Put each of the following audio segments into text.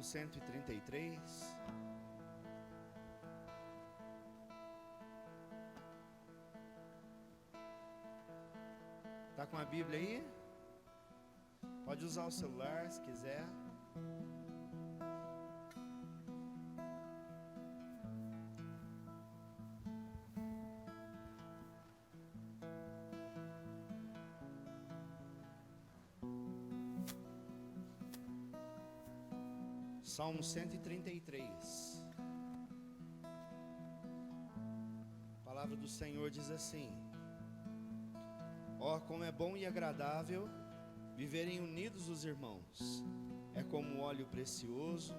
Salmo 133. Tá com a Bíblia aí? Pode usar o celular se quiser. Salmo 133. A palavra do Senhor diz assim: ó, como é bom e agradável viverem unidos os irmãos. É como óleo precioso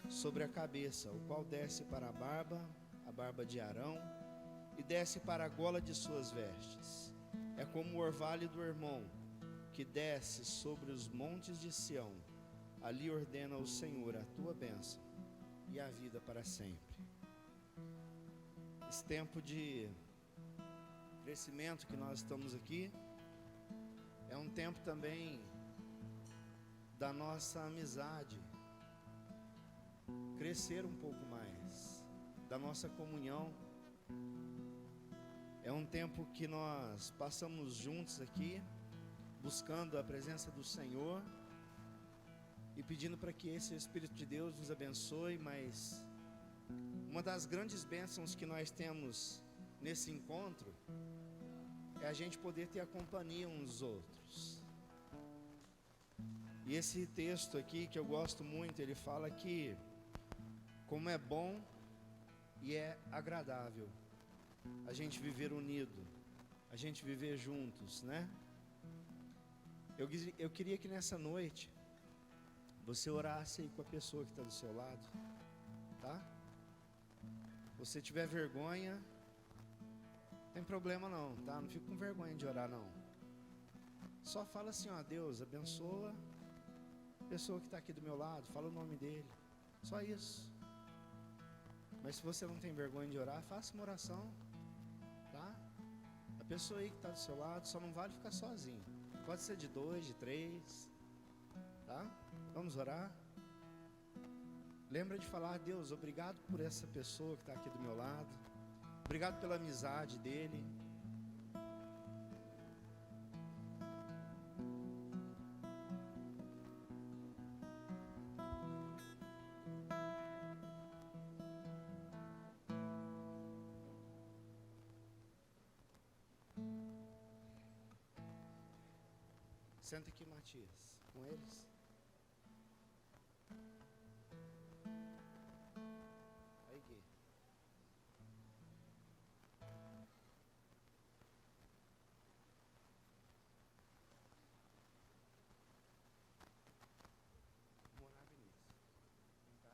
sobre a cabeça, o qual desce para a barba de Arão, e desce para a gola de suas vestes. É como o orvalho do irmão, que desce sobre os montes de Sião. Ali ordena o Senhor a tua bênção e a vida para sempre. Esse tempo de crescimento que nós estamos aqui é um tempo também da nossa amizade crescer um pouco mais, da nossa comunhão. É um tempo que nós passamos juntos aqui, buscando a presença do Senhor e pedindo para que esse Espírito de Deus nos abençoe. Mas uma das grandes bênçãos que nós temos nesse encontro é a gente poder ter a companhia uns dos outros. E esse texto aqui que eu gosto muito, ele fala que como é bom e é agradável a gente viver unido, a gente viver juntos, né? Eu queria que nessa noite você orasse aí com a pessoa que está do seu lado, tá? Se você tiver vergonha, não tem problema não, tá? Não fica com vergonha de orar não. Só fala assim, ó, Deus abençoa a pessoa que está aqui do meu lado, fala o nome dele, só isso. Mas se você não tem vergonha de orar, faça uma oração, tá? A pessoa aí que está do seu lado, só não vale ficar sozinho. Pode ser de 2, de 3, tá? Vamos orar. Lembra de falar: Deus, obrigado por essa pessoa que está aqui do meu lado, obrigado pela amizade dele. Senta aqui, Matias, com eles. Aí, Gui. Morar, Vinícius. Vem cá.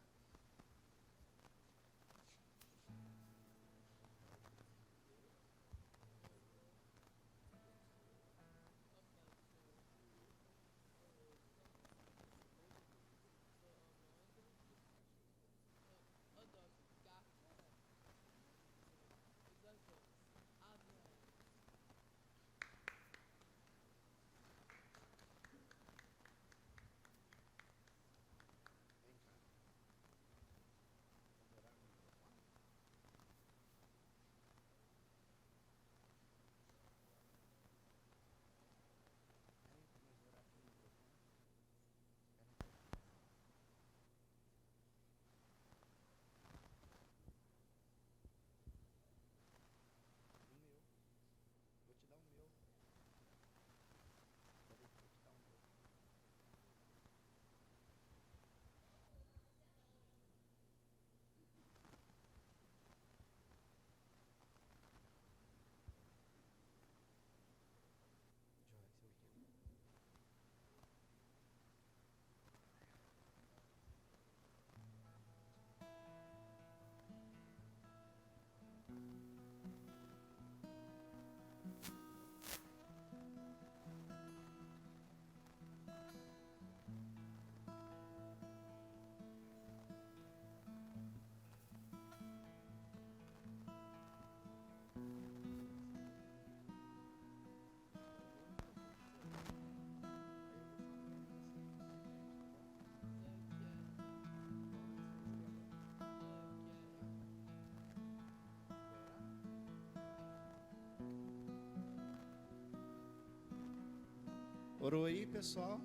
Orou aí, pessoal?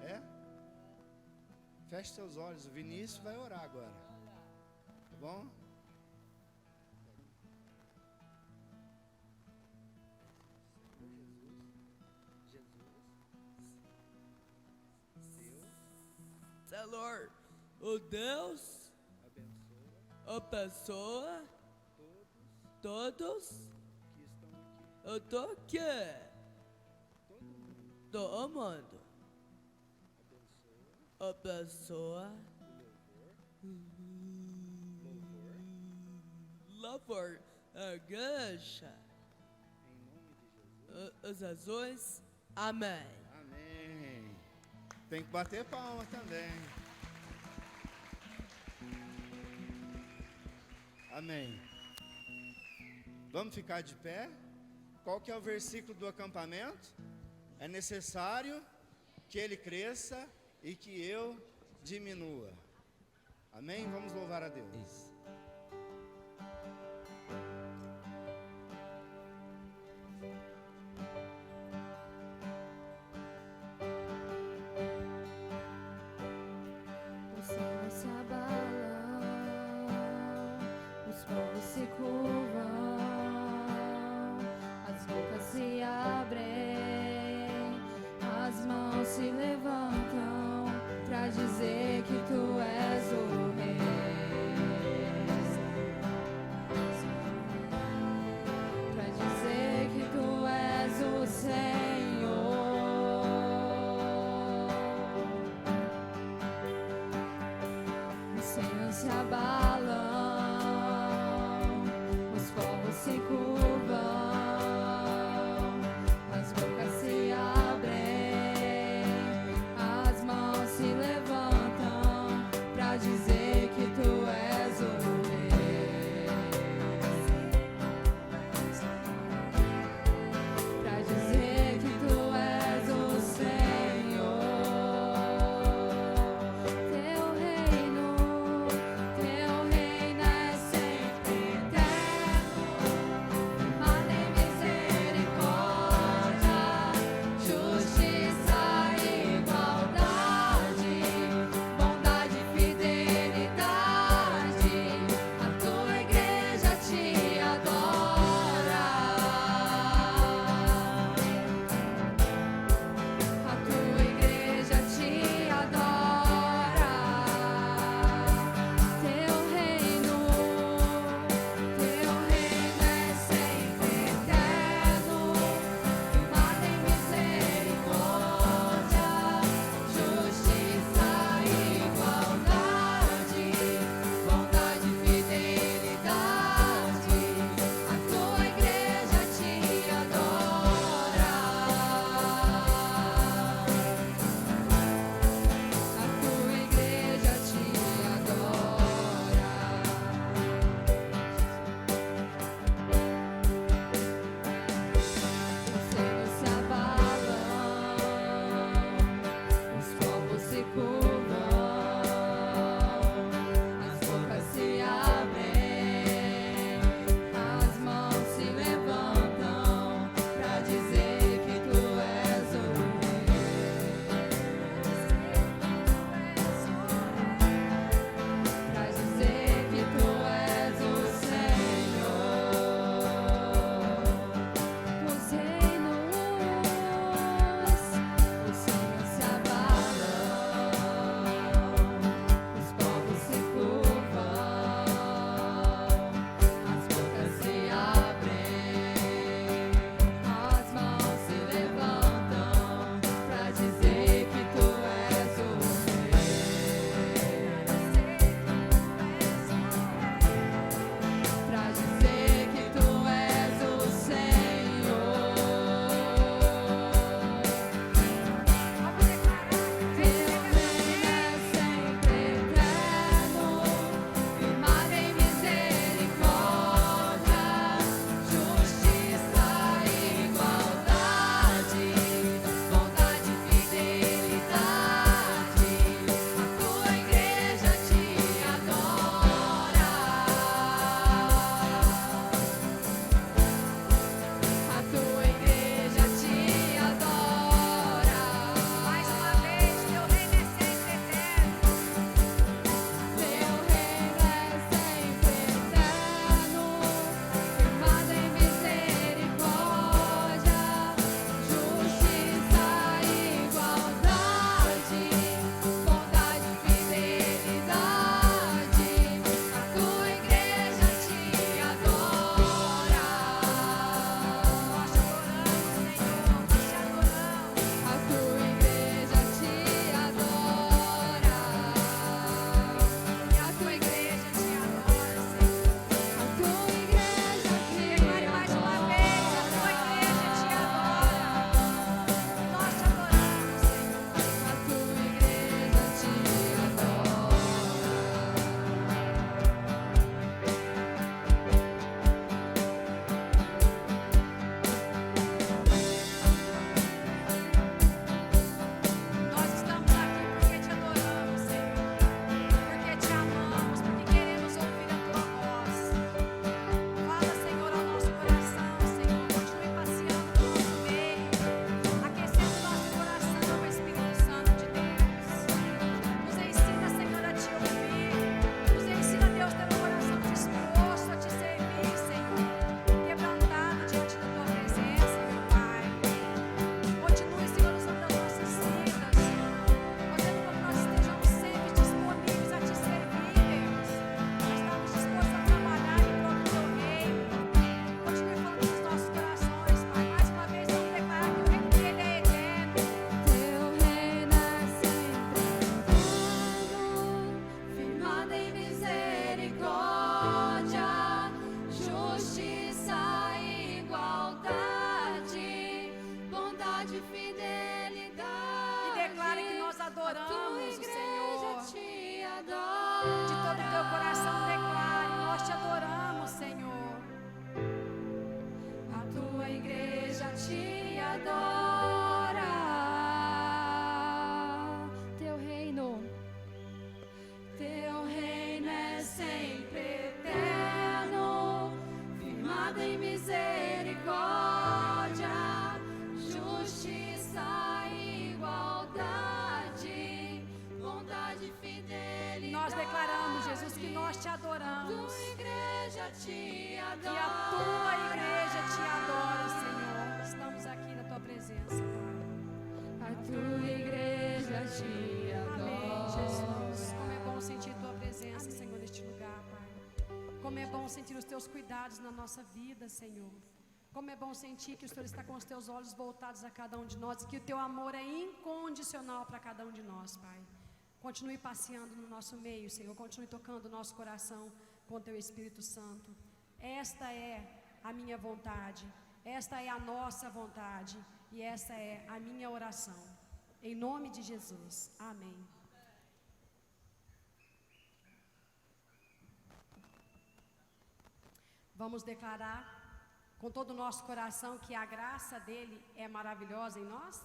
É? Feche seus olhos. O Vinícius vai orar agora. Tá bom? Senhor, o Deus abençoa todos Que estão aqui. eu tô aqui. Todo mundo. Abençoa. Louvor. A igreja. Em nome de Jesus. Jesus. Amém. Amém. Tem que bater palma também. Amém. Vamos ficar de pé? Qual que é o versículo do acampamento? É necessário que ele cresça e que eu diminua. Amém? Vamos louvar a Deus. Isso. Os céus se abalam, os povos se curvam, as bocas se abrem, as mãos se levantam pra dizer que tu és o Rei. Que a tua igreja te adora, Senhor. Estamos aqui na tua presença, Pai. A tua igreja te adora. Amém, Jesus. Como é bom sentir tua presença, Senhor, neste lugar, Pai. Como é bom sentir os teus cuidados na nossa vida, Senhor. Como é bom sentir que o Senhor está com os teus olhos voltados a cada um de nós e que o teu amor é incondicional para cada um de nós, Pai. Continue passeando no nosso meio, Senhor. Continue tocando o nosso coração com o teu Espírito Santo. Esta é a minha vontade. Esta é a nossa vontade. E essa é a minha oração. Em nome de Jesus. Amém. Vamos declarar com todo o nosso coração que a graça dele é maravilhosa em nós?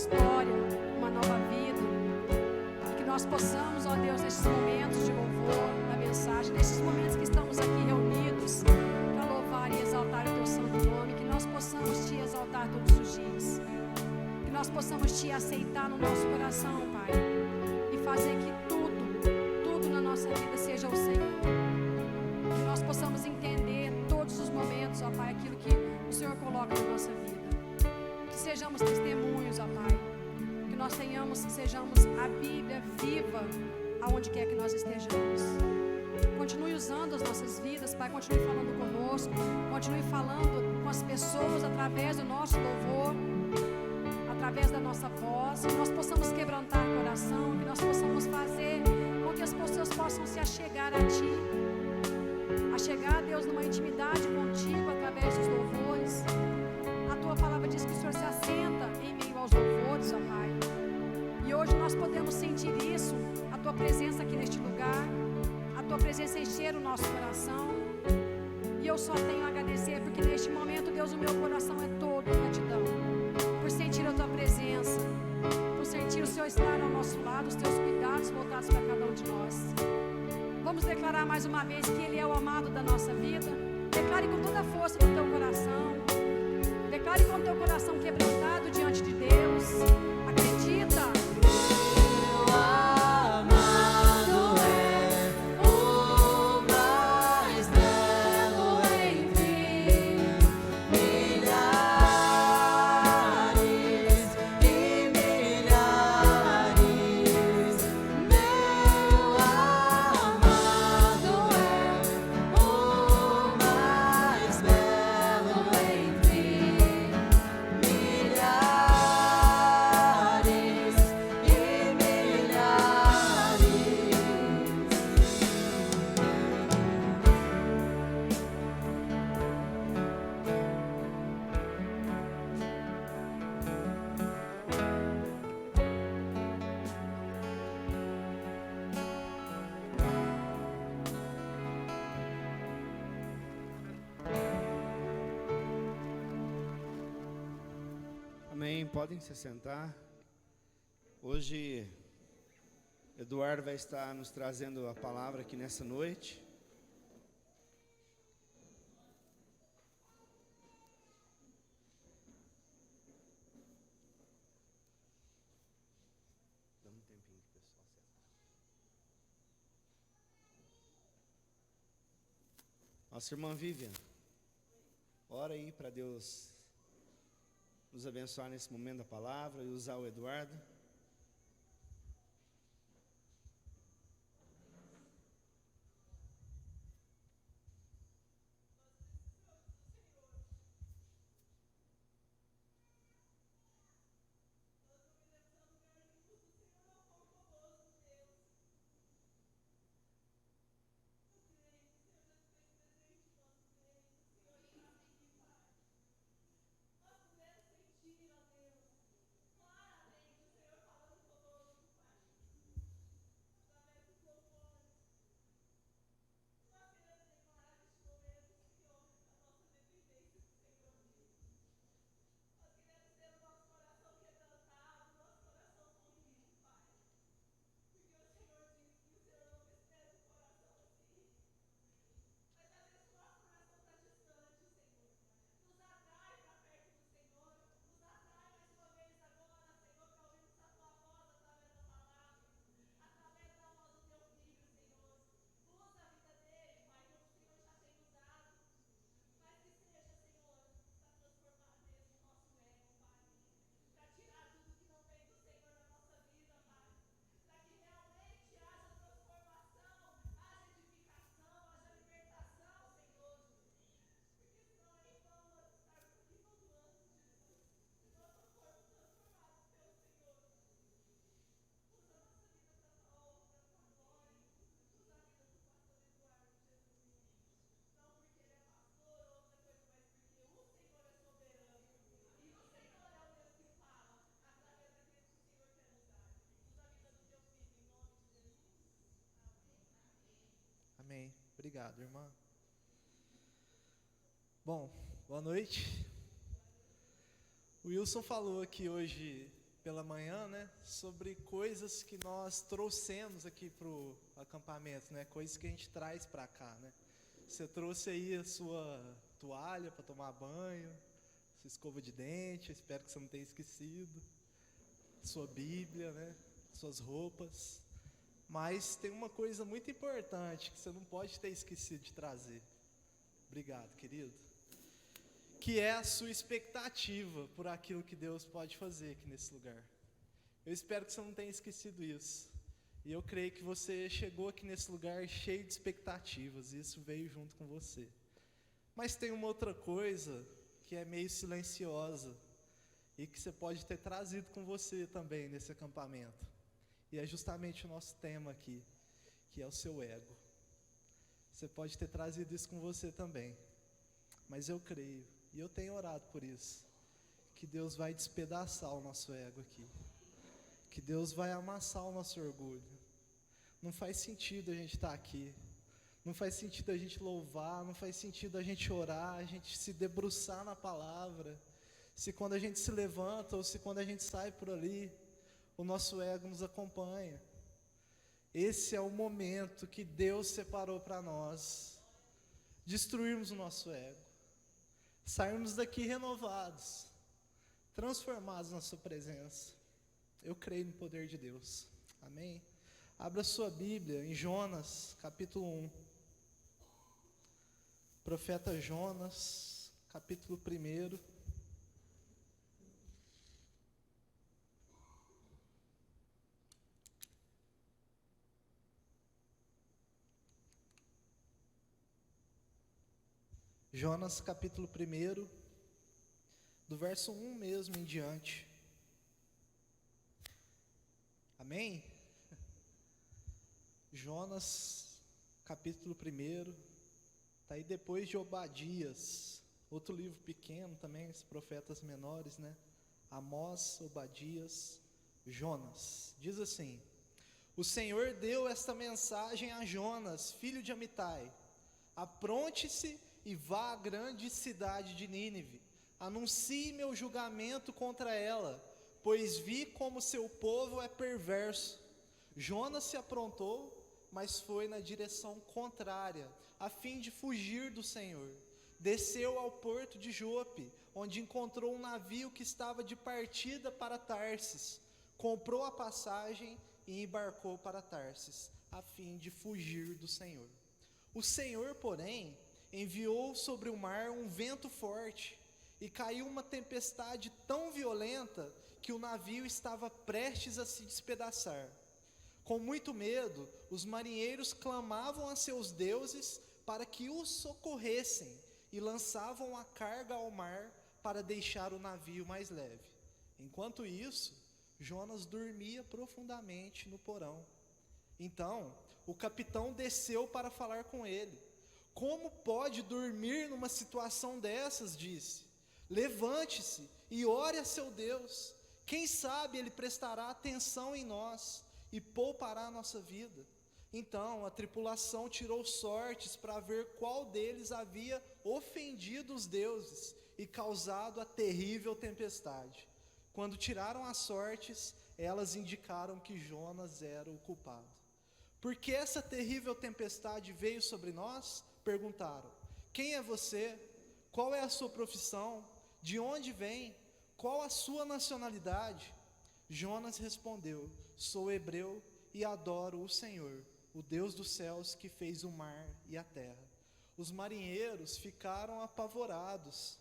história, uma nova vida. E que nós possamos, ó Deus, nesses momentos de louvor, da mensagem, nesses momentos que estamos aqui reunidos para louvar e exaltar o Teu santo nome, que nós possamos Te exaltar todos os dias. Que nós possamos Te aceitar no nosso coração, Pai, e fazer que tudo na nossa vida seja o Senhor. Que nós possamos entender todos os momentos, ó Pai, aquilo que o Senhor coloca na nossa vida. Que sejamos testemunhos, ó Pai. Que nós sejamos a Bíblia viva aonde quer que nós estejamos. Continue usando as nossas vidas, Pai. Continue falando conosco. Continue falando com as pessoas através do nosso louvor, através da nossa voz. Que nós possamos quebrantar o coração. Que nós possamos fazer com que as pessoas possam se achegar a Ti. A chegar, Deus, numa intimidade contigo através dos louvores. A Tua palavra diz que o Senhor se assenta em meio aos louvores, ó Pai. E hoje nós podemos sentir isso, a Tua presença aqui neste lugar, a Tua presença encher o nosso coração. E eu só tenho a agradecer, porque neste momento, Deus, o meu coração é todo gratidão, por sentir a Tua presença, por sentir o Senhor estar ao nosso lado, os Teus cuidados voltados para cada um de nós. Vamos declarar mais uma vez que Ele é o amado da nossa vida. Declare com toda a força do teu coração. Declare com o teu coração quebrantado diante de Deus. Acredita. Amém, podem se sentar. Hoje, Eduardo vai estar nos trazendo a palavra aqui nessa noite. Dá um tempinho que o pessoal senta. Nossa irmã Vivian, ora aí para Deus nos abençoar nesse momento da palavra e usar o Eduardo. Amém. Obrigado, irmã. Bom, boa noite. O Wilson falou aqui hoje pela manhã, né, sobre coisas que nós trouxemos aqui pro acampamento, né, coisas que a gente traz para cá, né. Você trouxe aí a sua toalha para tomar banho, sua escova de dente, eu espero que você não tenha esquecido, sua Bíblia, né, suas roupas. Mas tem uma coisa muito importante que você não pode ter esquecido de trazer. Obrigado, querido. Que é a sua expectativa por aquilo que Deus pode fazer aqui nesse lugar. Eu espero que você não tenha esquecido isso. E eu creio que você chegou aqui nesse lugar cheio de expectativas, e isso veio junto com você. Mas tem uma outra coisa que é meio silenciosa e que você pode ter trazido com você também nesse acampamento. E é justamente o nosso tema aqui, que é o seu ego. Você pode ter trazido isso com você também. Mas eu creio, e eu tenho orado por isso, que Deus vai despedaçar o nosso ego aqui. Que Deus vai amassar o nosso orgulho. Não faz sentido a gente estar aqui. Não faz sentido a gente louvar, não faz sentido a gente orar, a gente se debruçar na palavra. Se quando a gente se levanta ou se quando a gente sai por ali, o nosso ego nos acompanha. Esse é o momento que Deus separou para nós. Destruirmos o nosso ego. Sairmos daqui renovados, transformados na sua presença. Eu creio no poder de Deus. Amém? Abra sua Bíblia em Jonas, capítulo 1. Profeta Jonas, capítulo 1. Jonas, capítulo 1, do verso 1 mesmo em diante. Amém? Jonas, capítulo 1, está aí depois de Obadias, outro livro pequeno também, os profetas menores, né? Amós, Obadias, Jonas. Diz assim: o Senhor deu esta mensagem a Jonas, filho de Amitai: apronte-se e vá à grande cidade de Nínive, anuncie meu julgamento contra ela, pois vi como seu povo é perverso. Jonas se aprontou, mas foi na direção contrária, a fim de fugir do Senhor. Desceu ao porto de Jope, onde encontrou um navio que estava de partida para Tarsis. Comprou a passagem e embarcou para Tarsis, a fim de fugir do Senhor. O Senhor, porém, enviou sobre o mar um vento forte, e caiu uma tempestade tão violenta que o navio estava prestes a se despedaçar. Com muito medo, os marinheiros clamavam a seus deuses para que os socorressem, e lançavam a carga ao mar para deixar o navio mais leve. Enquanto isso, Jonas dormia profundamente no porão. Então, o capitão desceu para falar com ele. Como pode dormir numa situação dessas? Disse. Levante-se e ore a seu Deus. Quem sabe ele prestará atenção em nós e poupará a nossa vida. Então a tripulação tirou sortes para ver qual deles havia ofendido os deuses e causado a terrível tempestade. Quando tiraram as sortes, elas indicaram que Jonas era o culpado. Por que essa terrível tempestade veio sobre nós? Perguntaram. Quem é você? Qual é a sua profissão? De onde vem? Qual a sua nacionalidade? Jonas respondeu: sou hebreu e adoro o Senhor, o Deus dos céus que fez o mar e a terra. Os marinheiros ficaram apavorados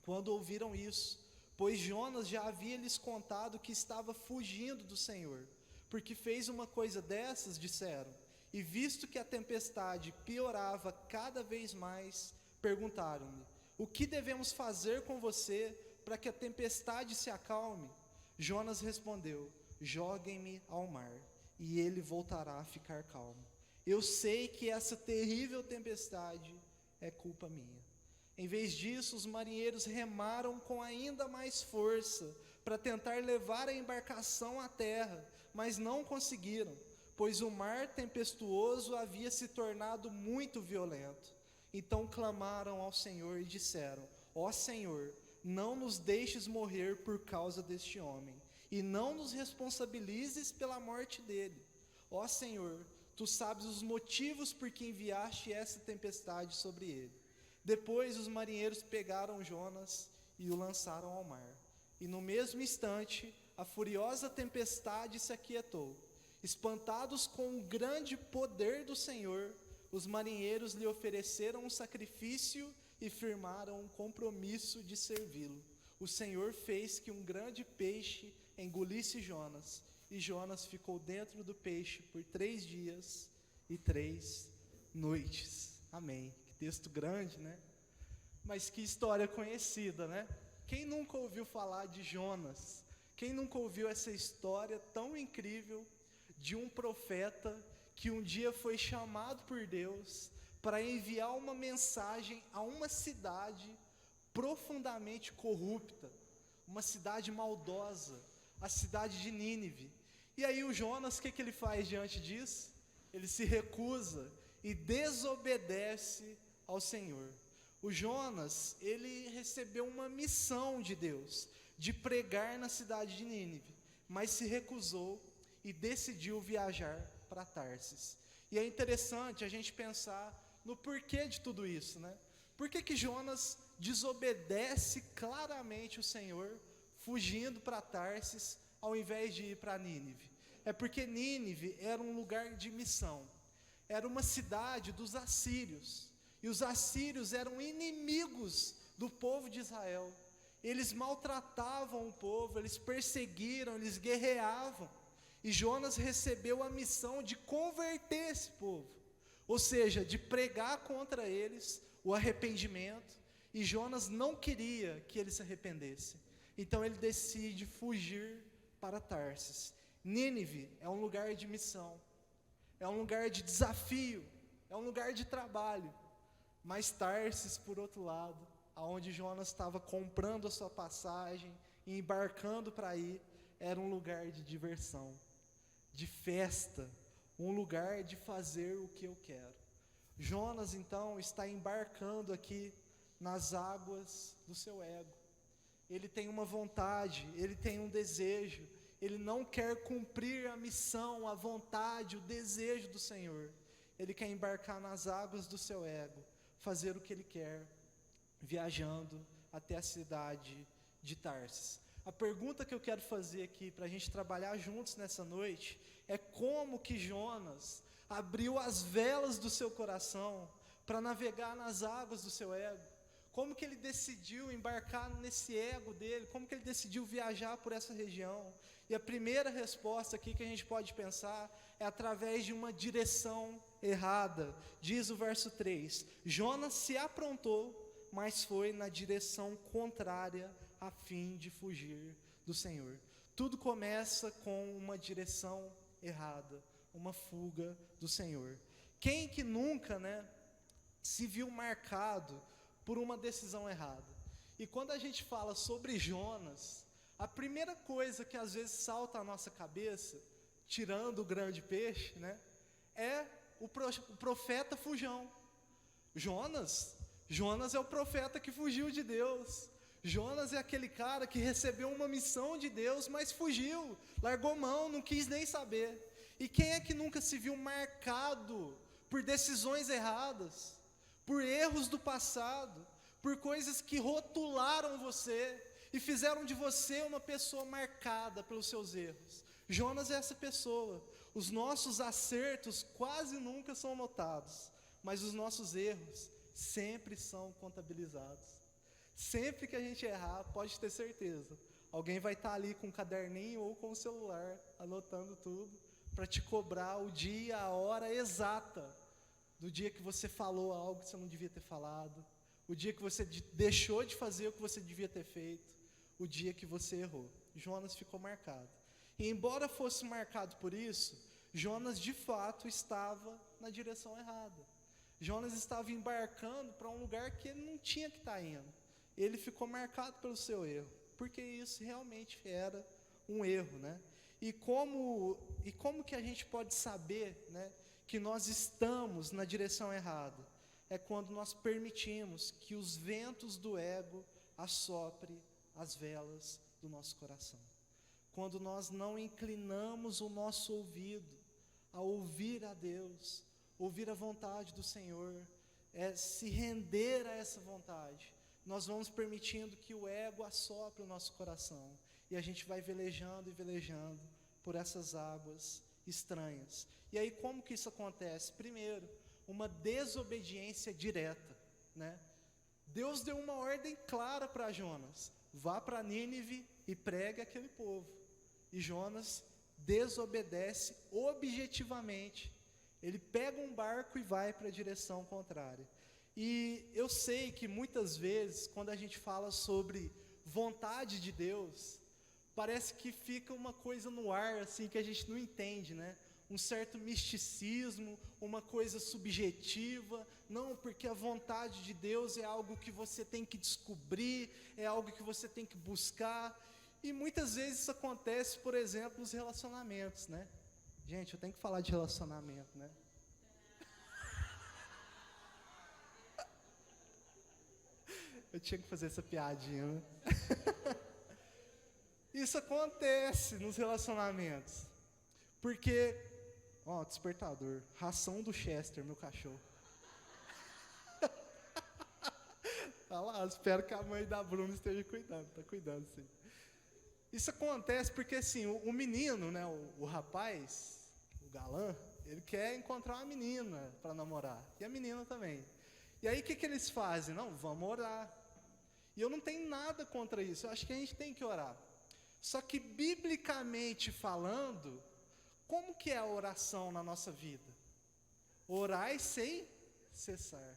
quando ouviram isso, pois Jonas já havia lhes contado que estava fugindo do Senhor. Porque fez uma coisa dessas, disseram, e visto que a tempestade piorava cada vez mais, perguntaram-lhe: o que devemos fazer com você para que a tempestade se acalme? Jonas respondeu: joguem-me ao mar, e ele voltará a ficar calmo. Eu sei que essa terrível tempestade é culpa minha. Em vez disso, os marinheiros remaram com ainda mais força para tentar levar a embarcação à terra, mas não conseguiram, pois o mar tempestuoso havia se tornado muito violento. Então clamaram ao Senhor e disseram: ó Senhor, não nos deixes morrer por causa deste homem, e não nos responsabilizes pela morte dele. Ó Senhor, tu sabes os motivos por que enviaste essa tempestade sobre ele. Depois os marinheiros pegaram Jonas e o lançaram ao mar. E no mesmo instante, a furiosa tempestade se aquietou. Espantados com o grande poder do Senhor, os marinheiros lhe ofereceram um sacrifício e firmaram um compromisso de servi-lo. O Senhor fez que um grande peixe engolisse Jonas, e Jonas ficou dentro do peixe por 3 dias e 3 noites. Amém. Que texto grande, né? Mas que história conhecida, né? Quem nunca ouviu falar de Jonas? Quem nunca ouviu essa história tão incrível de um profeta que um dia foi chamado por Deus para enviar uma mensagem a uma cidade profundamente corrupta, uma cidade maldosa, a cidade de Nínive. E aí o Jonas, o que ele faz diante disso? Ele se recusa e desobedece ao Senhor. O Jonas, ele recebeu uma missão de Deus, de pregar na cidade de Nínive, mas se recusou e decidiu viajar para Tarsis. E é interessante a gente pensar no porquê de tudo isso, né? Por que Jonas desobedece claramente o Senhor, fugindo para Tarsis, ao invés de ir para Nínive? É porque Nínive era um lugar de missão, era uma cidade dos assírios, e os assírios eram inimigos do povo de Israel. Eles maltratavam o povo, eles perseguiram, eles guerreavam, e Jonas recebeu a missão de converter esse povo, ou seja, de pregar contra eles o arrependimento, e Jonas não queria que eles se arrependessem, então ele decide fugir para Tarsis. Nínive é um lugar de missão, é um lugar de desafio, é um lugar de trabalho, mas Tarsis, por outro lado, aonde Jonas estava comprando a sua passagem e embarcando para ir, era um lugar de diversão, de festa, um lugar de fazer o que eu quero. Jonas então está embarcando aqui nas águas do seu ego. Ele tem uma vontade, ele tem um desejo, ele não quer cumprir a missão, a vontade, o desejo do Senhor. Ele quer embarcar nas águas do seu ego, fazer o que ele quer, viajando até a cidade de Tarsis. A pergunta que eu quero fazer aqui, para a gente trabalhar juntos nessa noite, é como que Jonas abriu as velas do seu coração para navegar nas águas do seu ego. Como que ele decidiu embarcar nesse ego dele? Como que ele decidiu viajar por essa região? E a primeira resposta aqui que a gente pode pensar é através de uma direção errada. Diz o verso 3: Jonas se aprontou, mas foi na direção contrária a fim de fugir do Senhor. Tudo começa com uma direção errada, uma fuga do Senhor. Quem que nunca, se viu marcado por uma decisão errada? E quando a gente fala sobre Jonas, a primeira coisa que às vezes salta à nossa cabeça, tirando o grande peixe, é o profeta fujão. Jonas é o profeta que fugiu de Deus. Jonas é aquele cara que recebeu uma missão de Deus, mas fugiu, largou mão, não quis nem saber. E quem é que nunca se viu marcado por decisões erradas, por erros do passado, por coisas que rotularam você e fizeram de você uma pessoa marcada pelos seus erros? Jonas é essa pessoa. Os nossos acertos quase nunca são notados, mas os nossos erros sempre são contabilizados. Sempre que a gente errar, pode ter certeza, alguém vai estar ali com um caderninho ou com o celular, anotando tudo, para te cobrar o dia, a hora exata do dia que você falou algo que você não devia ter falado, o dia que você deixou de fazer o que você devia ter feito, o dia que você errou. Jonas ficou marcado. E embora fosse marcado por isso, Jonas de fato estava na direção errada. Jonas estava embarcando para um lugar que ele não tinha que estar indo. Ele ficou marcado pelo seu erro, porque isso realmente era um erro, E como que a gente pode saber, que nós estamos na direção errada? É quando nós permitimos que os ventos do ego assoprem as velas do nosso coração. quando nós não inclinamos o nosso ouvido a ouvir a Deus, ouvir a vontade do Senhor, se render a essa vontade, nós vamos permitindo que o ego assopre o nosso coração, e a gente vai velejando e velejando por essas águas estranhas. E aí como que isso acontece? Primeiro, uma desobediência direta, né? Deus deu uma ordem clara para Jonas: vá para Nínive e pregue aquele povo. E Jonas desobedece objetivamente. Ele pega um barco e vai para a direção contrária. E eu sei que muitas vezes, quando a gente fala sobre vontade de Deus, parece que fica uma coisa no ar, assim, que a gente não entende, né? Um certo misticismo, uma coisa subjetiva. Não, porque a vontade de Deus é algo que você tem que descobrir, é algo que você tem que buscar. E muitas vezes isso acontece, por exemplo, nos relacionamentos, né? Gente, eu tenho que falar de relacionamento, né? Eu tinha que fazer essa piadinha, né? Isso acontece nos relacionamentos. Porque, ó, despertador, ração do Chester, meu cachorro. Tá lá, espero que a mãe da Bruna esteja cuidando, tá cuidando sim. Isso acontece porque assim, o menino, né, o rapaz, o galã, ele quer encontrar uma menina para namorar, e a menina também. E aí o que eles fazem? Não, vamos orar. E eu não tenho nada contra isso, eu acho que a gente tem que orar. Só que biblicamente falando, como que é a oração na nossa vida? Orai sem cessar.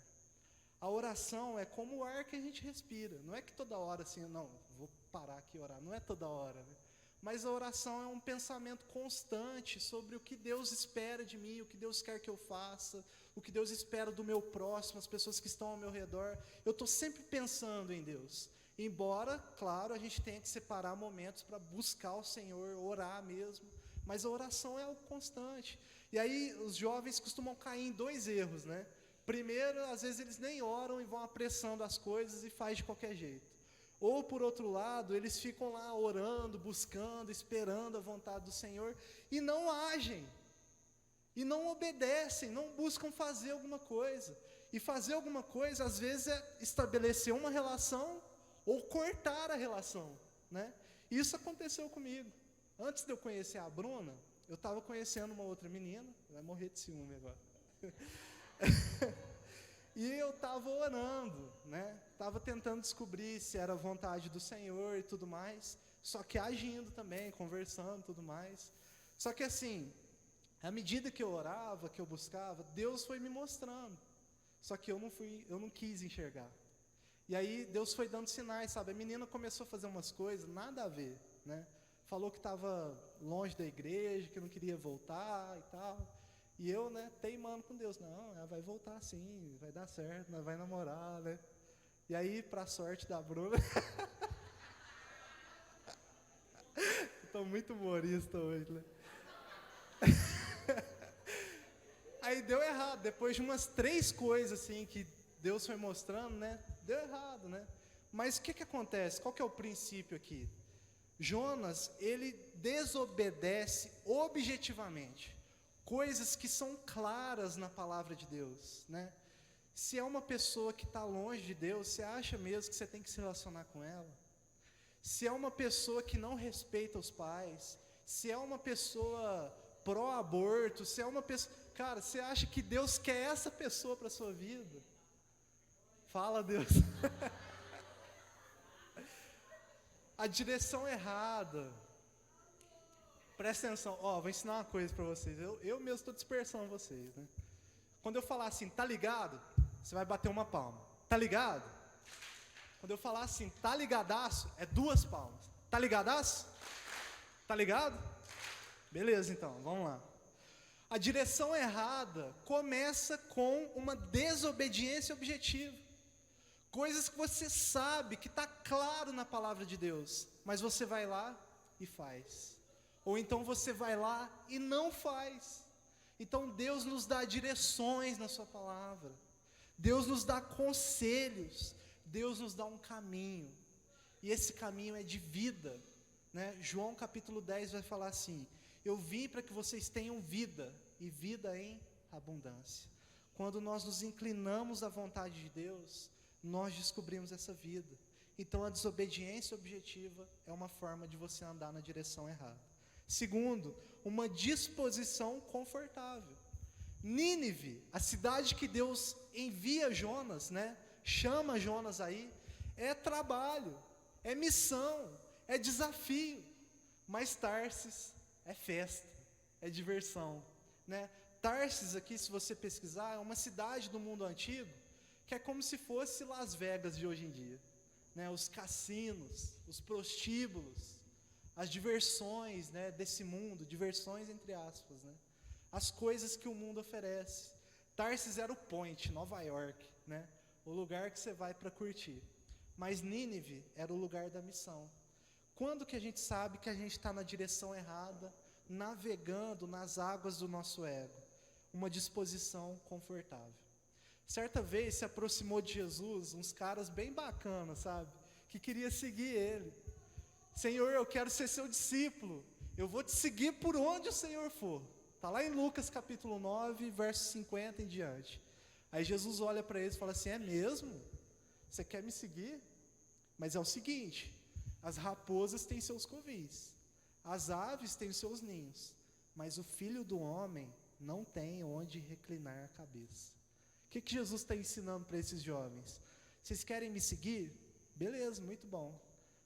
A oração é como o ar que a gente respira. Não é que toda hora assim, não, vou parar aqui e orar. Não é toda hora, né? Mas a oração é um pensamento constante sobre o que Deus espera de mim, o que Deus quer que eu faça, o que Deus espera do meu próximo, as pessoas que estão ao meu redor. Eu estou sempre pensando em Deus. Embora, claro, a gente tenha que separar momentos para buscar o Senhor, orar mesmo. Mas a oração é algo constante. E aí os jovens costumam cair em 2 erros, né? Primeiro, às vezes eles nem oram e vão apressando as coisas e faz de qualquer jeito. Ou, por outro lado, eles ficam lá orando, buscando, esperando a vontade do Senhor e não agem, e não obedecem, não buscam fazer alguma coisa. E fazer alguma coisa, às vezes, é estabelecer uma relação ou cortar a relação, né? Isso aconteceu comigo. Antes de eu conhecer a Bruna, eu estava conhecendo uma outra menina, vai morrer de ciúme agora. E eu estava orando, né? Estava tentando descobrir se era vontade do Senhor e tudo mais, só que agindo também, conversando e tudo mais. Só que assim, à medida que eu orava, que eu buscava, Deus foi me mostrando. Só que eu não quis enxergar. E aí Deus foi dando sinais, sabe? A menina começou a fazer umas coisas, nada a ver, né? Falou que estava longe da igreja, que não queria voltar e tal. E eu, né, teimando com Deus, não, ela vai voltar sim, vai dar certo, nós vai namorar, né? E aí, pra sorte da Bruna, estou muito humorista hoje, né? Aí deu errado, depois de umas 3 coisas assim que Deus foi mostrando, né? Deu errado, né? Mas o que acontece? Qual que é o princípio aqui? Jonas, ele desobedece objetivamente coisas que são claras na palavra de Deus, né? Se é uma pessoa que está longe de Deus, você acha mesmo que você tem que se relacionar com ela? Se é uma pessoa que não respeita os pais, se é uma pessoa pró-aborto, se é uma pessoa... Cara, você acha que Deus quer essa pessoa para a sua vida? Fala, Deus. A direção errada. Presta atenção, ó, vou ensinar uma coisa para vocês. Eu mesmo estou dispersando vocês, né? Quando eu falar assim, tá ligado? Você vai bater uma palma. Tá ligado? Quando eu falar assim, tá ligadaço? É 2 palmas. Tá ligadaço? Tá ligado? Beleza, então, vamos lá. A direção errada começa com uma desobediência objetiva. Coisas que você sabe, que está claro na palavra de Deus, mas você vai lá e faz. Ou então você vai lá e não faz. Então Deus nos dá direções na sua palavra. Deus nos dá conselhos. Deus nos dá um caminho. E esse caminho é de vida. né? João capítulo 10 vai falar assim: eu vim para que vocês tenham vida, e vida em abundância. Quando nós nos inclinamos à vontade de Deus, nós descobrimos essa vida. Então a desobediência objetiva é uma forma de você andar na direção errada. Segundo, uma disposição confortável. Nínive, a cidade que Deus envia Jonas, né? Chama Jonas aí, é trabalho, é missão, é desafio. Mas Tarsis é festa, é diversão, né? Tarsis aqui, se você pesquisar, é uma cidade do mundo antigo que é como se fosse Las Vegas de hoje em dia, né? Os cassinos, os prostíbulos, as diversões, né, desse mundo, diversões entre aspas, né? As coisas que o mundo oferece. Tarsis era o point, Nova York, né? O lugar que você vai para curtir. Mas Nínive era o lugar da missão. Quando que a gente sabe que a gente está na direção errada, navegando nas águas do nosso ego? Uma disposição confortável. Certa vez se aproximou de Jesus uns caras bem bacanas, sabe? Que queria seguir ele. Senhor, eu quero ser seu discípulo. Eu vou te seguir por onde o Senhor for. Está lá em Lucas capítulo 9, verso 50 em diante. Aí Jesus olha para eles e fala assim: é mesmo? Você quer me seguir? Mas é o seguinte: as raposas têm seus covis, as aves têm seus ninhos, mas o Filho do Homem não tem onde reclinar a cabeça. O que Jesus está ensinando para esses jovens? Vocês querem me seguir? Beleza, muito bom.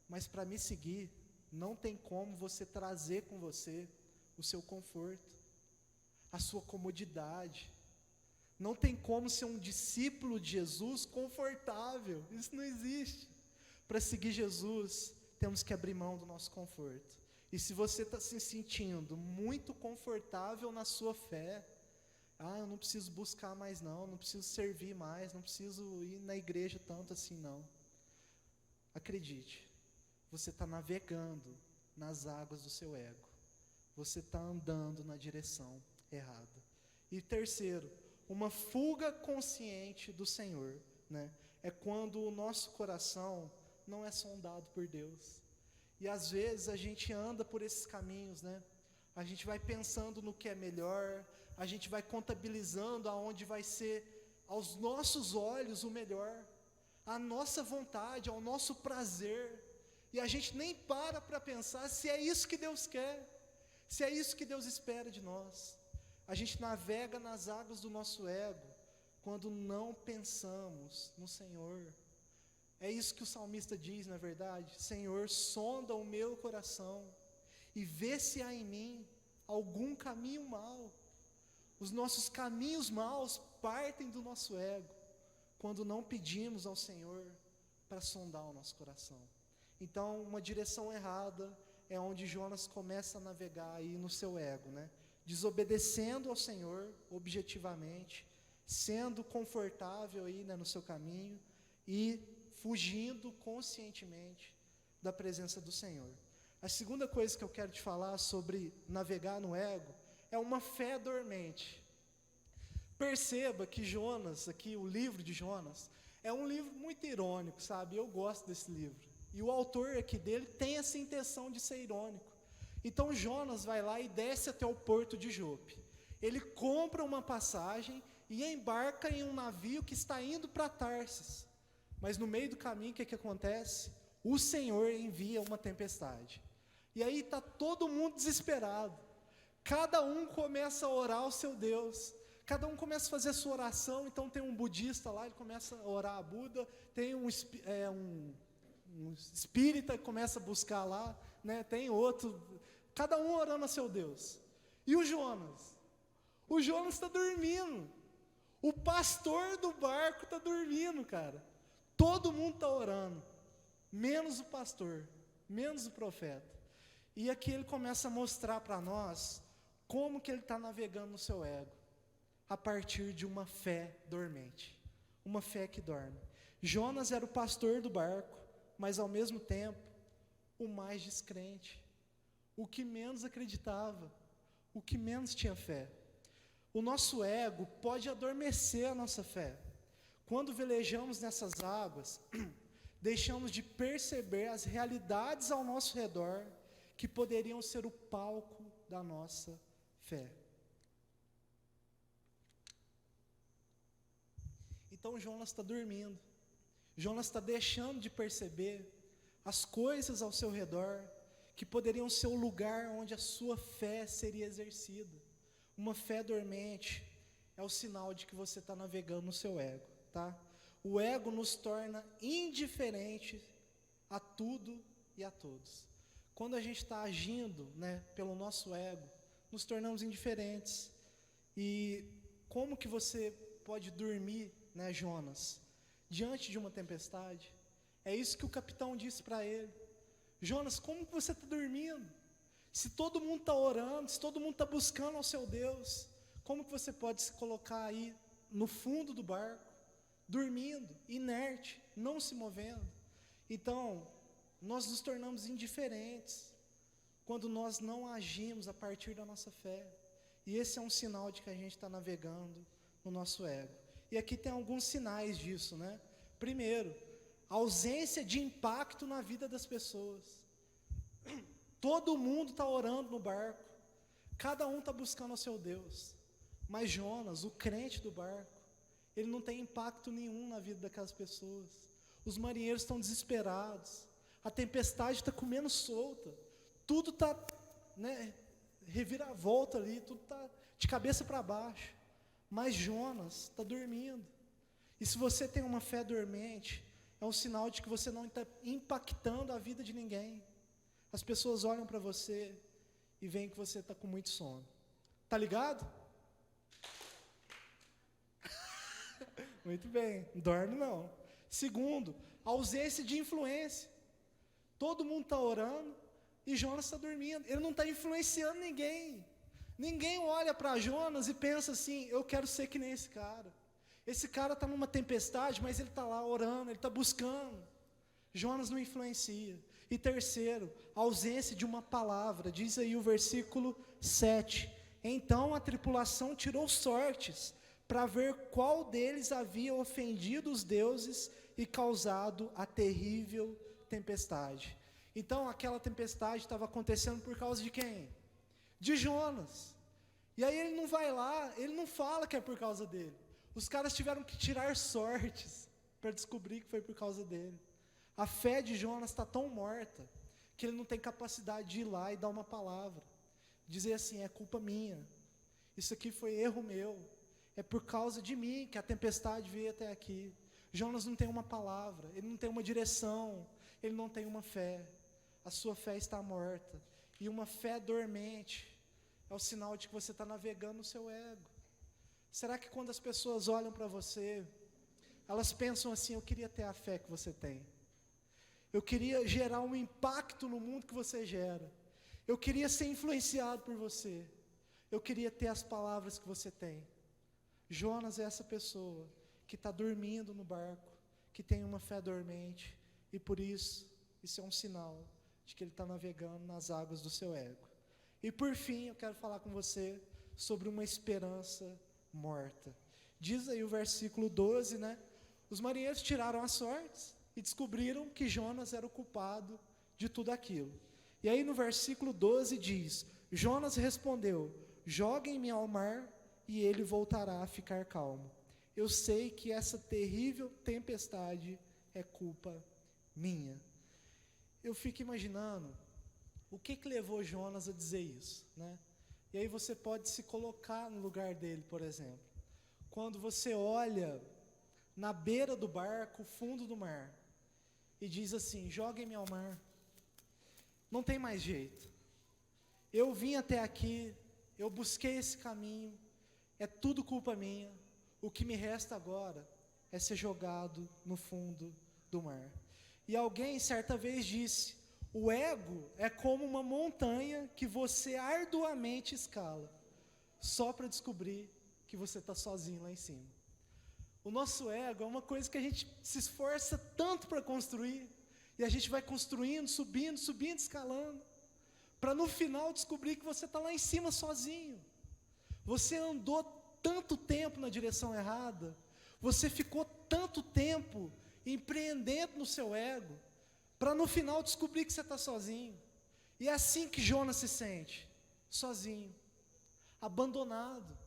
Mas para me seguir, não tem como você trazer com você o seu conforto, a sua comodidade. Não tem como ser um discípulo de Jesus confortável. Isso não existe. Para seguir Jesus, temos que abrir mão do nosso conforto. E se você está se sentindo muito confortável na sua fé, eu não preciso buscar mais não preciso servir mais, não preciso ir na igreja tanto assim não. Acredite, você está navegando nas águas do seu ego. Você está andando na direção errada. E terceiro, uma fuga consciente do Senhor, né? É quando o nosso coração não é sondado por Deus. E às vezes a gente anda por esses caminhos, né? A gente vai pensando no que é melhor, a gente vai contabilizando aonde vai ser, aos nossos olhos, o melhor, a nossa vontade, ao nosso prazer, e a gente nem para pensar se é isso que Deus quer, se é isso que Deus espera de nós. A gente navega nas águas do nosso ego, quando não pensamos no Senhor. É isso que o salmista diz, na verdade: Senhor, sonda o meu coração e vê se há em mim algum caminho mau. Os nossos caminhos maus partem do nosso ego, quando não pedimos ao Senhor para sondar o nosso coração. Então, uma direção errada é onde Jonas começa a navegar aí no seu ego, né? Desobedecendo ao Senhor objetivamente, sendo confortável aí, né, no seu caminho e fugindo conscientemente da presença do Senhor. A segunda coisa que eu quero te falar sobre navegar no ego é uma fé dormente. Perceba que Jonas, aqui o livro de Jonas, é um livro muito irônico, sabe? Eu gosto desse livro. E o autor aqui dele tem essa intenção de ser irônico. Então Jonas vai lá e desce até o porto de Jope. Ele compra uma passagem e embarca em um navio que está indo para Tarsis. Mas no meio do caminho, o que acontece? O Senhor envia uma tempestade. E aí está todo mundo desesperado. Cada um começa a orar ao seu Deus. Cada um começa a fazer a sua oração. Então tem um budista lá, ele começa a orar a Buda. Tem um espírita que começa a buscar lá, né? Tem outro. Cada um orando a seu Deus. E o Jonas? O Jonas está dormindo. O pastor do barco está dormindo, cara. Todo mundo está orando, menos o pastor, menos o profeta. E aqui ele começa a mostrar para nós como que ele está navegando no seu ego, a partir de uma fé dormente, uma fé que dorme. Jonas era o pastor do barco, mas ao mesmo tempo, o mais descrente, o que menos acreditava, o que menos tinha fé. O nosso ego pode adormecer a nossa fé. Quando velejamos nessas águas, deixamos de perceber as realidades ao nosso redor que poderiam ser o palco da nossa fé. Então Jonas está dormindo. Jonas está deixando de perceber as coisas ao seu redor que poderiam ser o lugar onde a sua fé seria exercida. Uma fé dormente é o sinal de que você está navegando no seu ego, tá? O ego nos torna indiferentes a tudo e a todos. Quando a gente está agindo, né, pelo nosso ego, nos tornamos indiferentes. E como que você pode dormir, né, Jonas, diante de uma tempestade? É isso que o capitão disse para ele. Jonas, como que você está dormindo? Se todo mundo está orando, se todo mundo está buscando ao seu Deus, como que você pode se colocar aí no fundo do barco, dormindo, inerte, não se movendo? Então, nós nos tornamos indiferentes quando nós não agimos a partir da nossa fé. E esse é um sinal de que a gente está navegando no nosso ego. E aqui tem alguns sinais disso, né? Primeiro, a ausência de impacto na vida das pessoas. Todo mundo está orando no barco, cada um está buscando o seu Deus, mas Jonas, o crente do barco, ele não tem impacto nenhum na vida daquelas pessoas. Os marinheiros estão desesperados, a tempestade está comendo solta, tudo está, né, reviravolta ali, tudo está de cabeça para baixo, mas Jonas está dormindo. E se você tem uma fé dormente, é um sinal de que você não está impactando a vida de ninguém. As pessoas olham para você e veem que você está com muito sono. Tá ligado? Muito bem, não dorme não. Segundo, a ausência de influência. Todo mundo está orando e Jonas está dormindo. Ele não está influenciando ninguém. Ninguém olha para Jonas e pensa assim, eu quero ser que nem esse cara. Esse cara está numa tempestade, mas ele está lá orando, ele está buscando. Jonas não influencia. E terceiro, a ausência de uma palavra. Diz aí o versículo 7. Então a tripulação tirou sortes para ver qual deles havia ofendido os deuses e causado a terrível tempestade. Então aquela tempestade estava acontecendo por causa de quem? De Jonas. E aí ele não vai lá, ele não fala que é por causa dele. Os caras tiveram que tirar sortes para descobrir que foi por causa dele. A fé de Jonas está tão morta que ele não tem capacidade de ir lá e dar uma palavra. Dizer assim, é culpa minha. Isso aqui foi erro meu. É por causa de mim que a tempestade veio até aqui. Jonas não tem uma palavra, ele não tem uma direção, ele não tem uma fé. A sua fé está morta. E uma fé dormente é o sinal de que você está navegando no seu ego. Será que quando as pessoas olham para você, elas pensam assim, eu queria ter a fé que você tem. Eu queria gerar um impacto no mundo que você gera. Eu queria ser influenciado por você. Eu queria ter as palavras que você tem. Jonas é essa pessoa que está dormindo no barco, que tem uma fé dormente, e por isso é um sinal de que ele está navegando nas águas do seu ego. E por fim, eu quero falar com você sobre uma esperança morta. Diz aí o versículo 12, né? Os marinheiros tiraram as sortes e descobriram que Jonas era o culpado de tudo aquilo. E aí no versículo 12 diz, Jonas respondeu, joguem-me ao mar e ele voltará a ficar calmo. Eu sei que essa terrível tempestade é culpa minha. Eu fico imaginando o que levou Jonas a dizer isso, né? E aí você pode se colocar no lugar dele, por exemplo. Quando você olha na beira do barco, o fundo do mar, e diz assim, joguem-me ao mar. Não tem mais jeito. Eu vim até aqui, eu busquei esse caminho, é tudo culpa minha. O que me resta agora é ser jogado no fundo do mar. E alguém certa vez disse, o ego é como uma montanha que você arduamente escala, só para descobrir que você está sozinho lá em cima. O nosso ego é uma coisa que a gente se esforça tanto para construir, e a gente vai construindo, subindo, escalando, para no final descobrir que você está lá em cima sozinho. Você andou tanto tempo na direção errada, você ficou tanto tempo empreendendo no seu ego, para no final descobrir que você está sozinho. E é assim que Jonas se sente, sozinho, abandonado.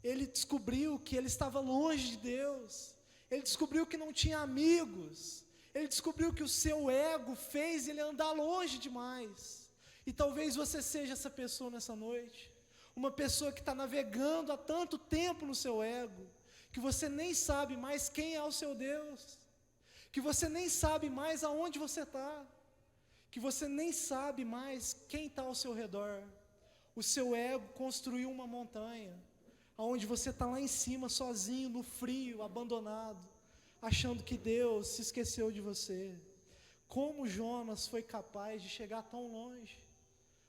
Ele descobriu que ele estava longe de Deus, ele descobriu que não tinha amigos, ele descobriu que o seu ego fez ele andar longe demais. E talvez você seja essa pessoa nessa noite, uma pessoa que está navegando há tanto tempo no seu ego, que você nem sabe mais quem é o seu Deus, que você nem sabe mais aonde você está, que você nem sabe mais quem está ao seu redor. O seu ego construiu uma montanha, onde você está lá em cima, sozinho, no frio, abandonado, achando que Deus se esqueceu de você. Como Jonas foi capaz de chegar tão longe?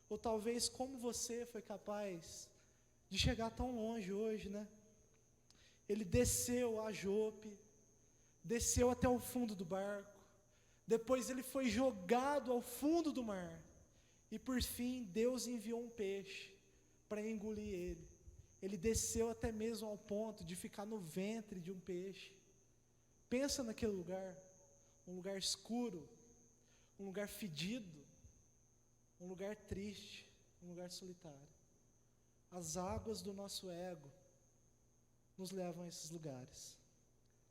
Ou talvez como você foi capaz de chegar tão longe hoje, né? Ele desceu a Jope, desceu até o fundo do barco, depois ele foi jogado ao fundo do mar, e por fim Deus enviou um peixe para engolir ele. Ele desceu até mesmo ao ponto de ficar no ventre de um peixe. Pensa naquele lugar, um lugar escuro, um lugar fedido, um lugar triste, um lugar solitário. As águas do nosso ego nos levam a esses lugares,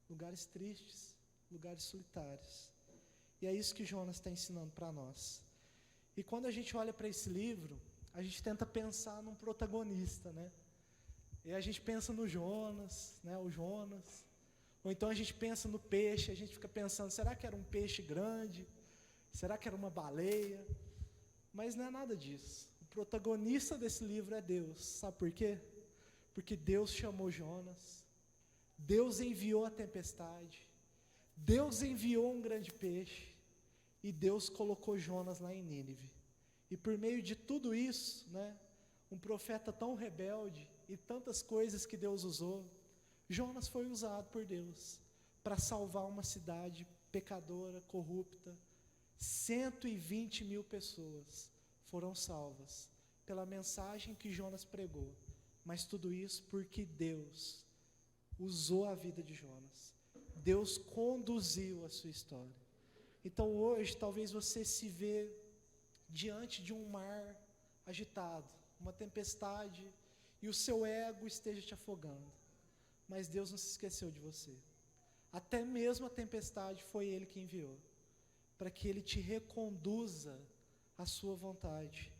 lugares tristes, lugares solitários. E é isso que Jonas está ensinando para nós. E quando a gente olha para esse livro, a gente tenta pensar num protagonista, né? E a gente pensa no Jonas, né? O Jonas. Ou então a gente pensa no peixe, a gente fica pensando, será que era um peixe grande? Será que era uma baleia? Mas não é nada disso. O protagonista desse livro é Deus. Sabe por quê? Porque Deus chamou Jonas, Deus enviou a tempestade, Deus enviou um grande peixe, e Deus colocou Jonas lá em Nínive. E por meio de tudo isso, né, um profeta tão rebelde, e tantas coisas que Deus usou, Jonas foi usado por Deus para salvar uma cidade pecadora, corrupta. 120.000 pessoas foram salvas pela mensagem que Jonas pregou. Mas tudo isso porque Deus usou a vida de Jonas. Deus conduziu a sua história. Então hoje talvez você se vê diante de um mar agitado, uma tempestade, e o seu ego esteja te afogando. Mas Deus não se esqueceu de você. Até mesmo a tempestade foi Ele que enviou, para que Ele te reconduza à sua vontade.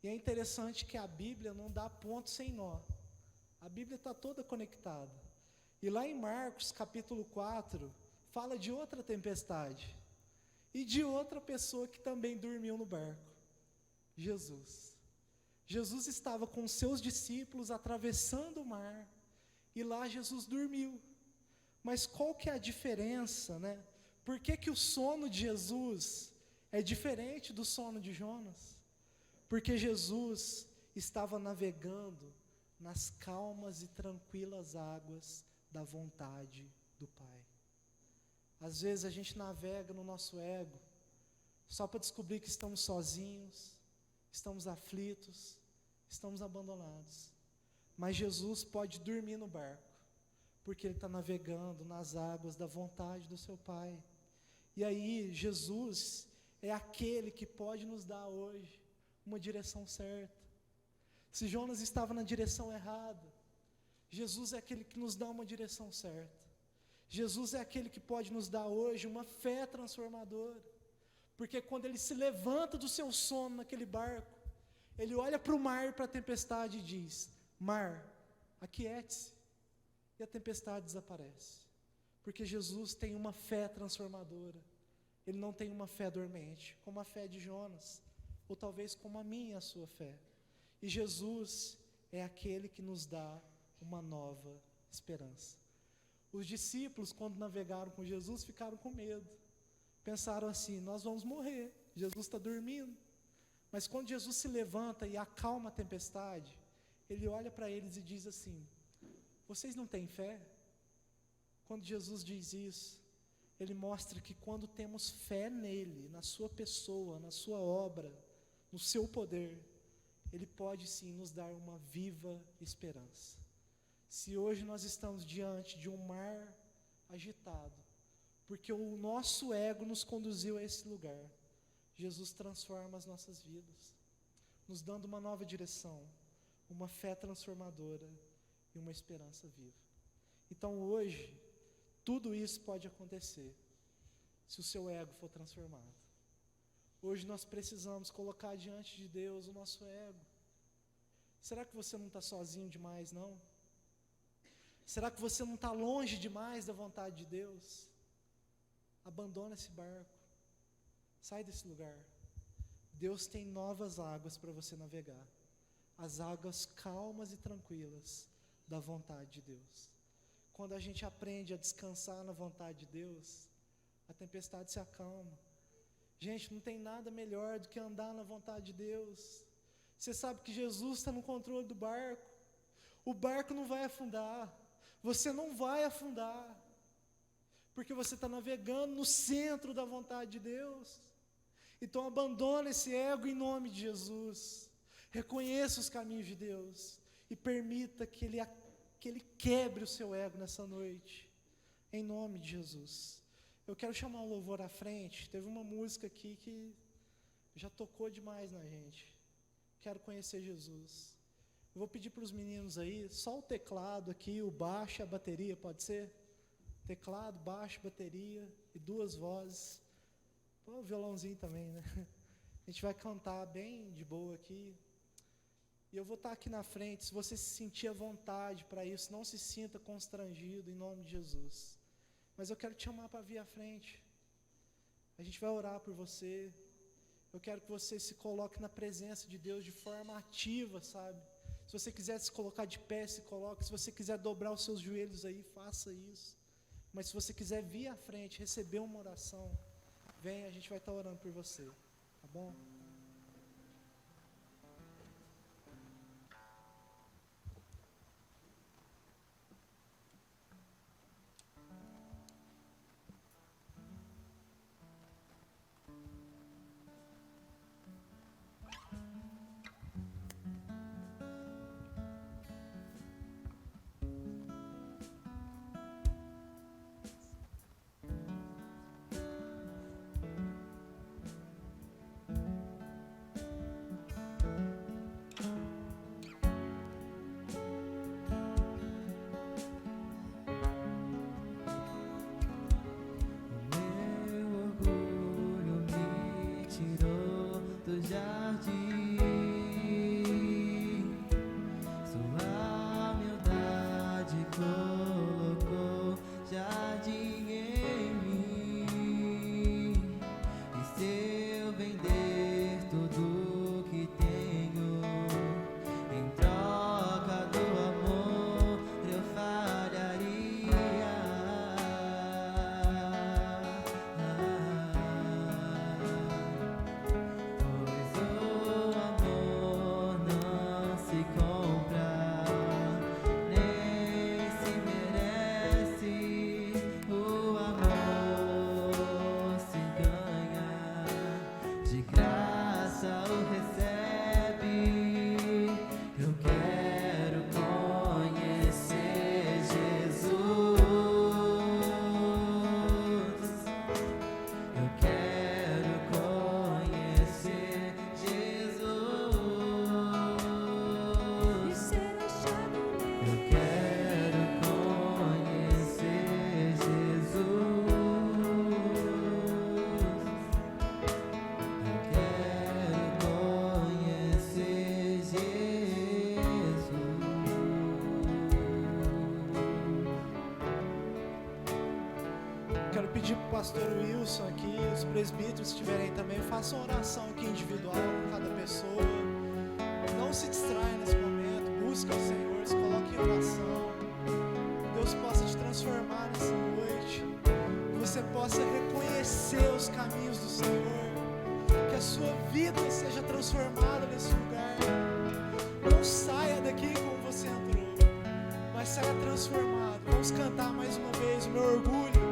E é interessante que a Bíblia não dá ponto sem nó. A Bíblia está toda conectada. E lá em Marcos capítulo 4, fala de outra tempestade, e de outra pessoa que também dormiu no barco, Jesus. Jesus estava com seus discípulos atravessando o mar, e lá Jesus dormiu. Mas qual que é a diferença, né? Por que o sono de Jesus é diferente do sono de Jonas? Porque Jesus estava navegando nas calmas e tranquilas águas da vontade do Pai. Às vezes a gente navega no nosso ego, só para descobrir que estamos sozinhos, estamos aflitos, estamos abandonados. Mas Jesus pode dormir no barco, porque Ele está navegando nas águas da vontade do seu Pai. E aí Jesus é aquele que pode nos dar hoje uma direção certa. Se Jonas estava na direção errada, Jesus é aquele que nos dá uma direção certa. Jesus é aquele que pode nos dar hoje uma fé transformadora, porque quando ele se levanta do seu sono naquele barco, ele olha para o mar e para a tempestade e diz: mar, aquiete-se, e a tempestade desaparece, porque Jesus tem uma fé transformadora. Ele não tem uma fé dormente, como a fé de Jonas, ou talvez como a minha e a sua fé. E Jesus é aquele que nos dá uma nova esperança. Os discípulos, quando navegaram com Jesus, ficaram com medo. Pensaram assim: nós vamos morrer, Jesus está dormindo. Mas quando Jesus se levanta e acalma a tempestade, Ele olha para eles e diz assim: vocês não têm fé? Quando Jesus diz isso, Ele mostra que quando temos fé nele, na sua pessoa, na sua obra, no seu poder, Ele pode sim nos dar uma viva esperança. Se hoje nós estamos diante de um mar agitado, porque o nosso ego nos conduziu a esse lugar, Jesus transforma as nossas vidas. nos dando uma nova direção, uma fé transformadora e uma esperança viva. Então hoje, tudo isso pode acontecer se o seu ego for transformado. Hoje nós precisamos colocar diante de Deus o nosso ego. Será que você não está sozinho demais, não? Será que você não está longe demais da vontade de Deus? Abandona esse barco. Sai desse lugar. Deus tem novas águas para você navegar. As águas calmas e tranquilas da vontade de Deus. Quando a gente aprende a descansar na vontade de Deus, a tempestade se acalma. Gente, não tem nada melhor do que andar na vontade de Deus. Você sabe que Jesus está no controle do barco. O barco não vai afundar. Você não vai afundar. Porque você está navegando no centro da vontade de Deus. Então abandona esse ego em nome de Jesus. Reconheça os caminhos de Deus. E permita que Ele quebre o seu ego nessa noite. Em nome de Jesus. Eu quero chamar o louvor à frente. Teve uma música aqui que já tocou demais na gente. Quero conhecer Jesus. Eu vou pedir para os meninos aí, só o teclado aqui, o baixo e a bateria, pode ser? Teclado, baixo, bateria e 2 vozes. O violãozinho também, né? A gente vai cantar bem de boa aqui. E eu vou estar aqui na frente. Se você se sentir à vontade para isso, não se sinta constrangido em nome de Jesus. Mas eu quero te chamar para vir à frente. A gente vai orar por você. Eu quero que você se coloque na presença de Deus de forma ativa, sabe? Se você quiser se colocar de pé, se coloque. Se você quiser dobrar os seus joelhos aí, faça isso. Mas se você quiser vir à frente, receber uma oração, vem, a gente vai estar orando por você. Tá bom? Quero pedir para o pastor Wilson aqui, os presbíteros que estiverem também, façam oração aqui individual com cada pessoa. Não se distraia nesse momento, busque o Senhor, se coloque em oração. Deus possa te transformar nessa noite, que você possa reconhecer os caminhos do Senhor, que a sua vida seja transformada nesse lugar. Não saia daqui como você entrou, mas saia transformado. Vamos cantar mais uma vez, o meu orgulho.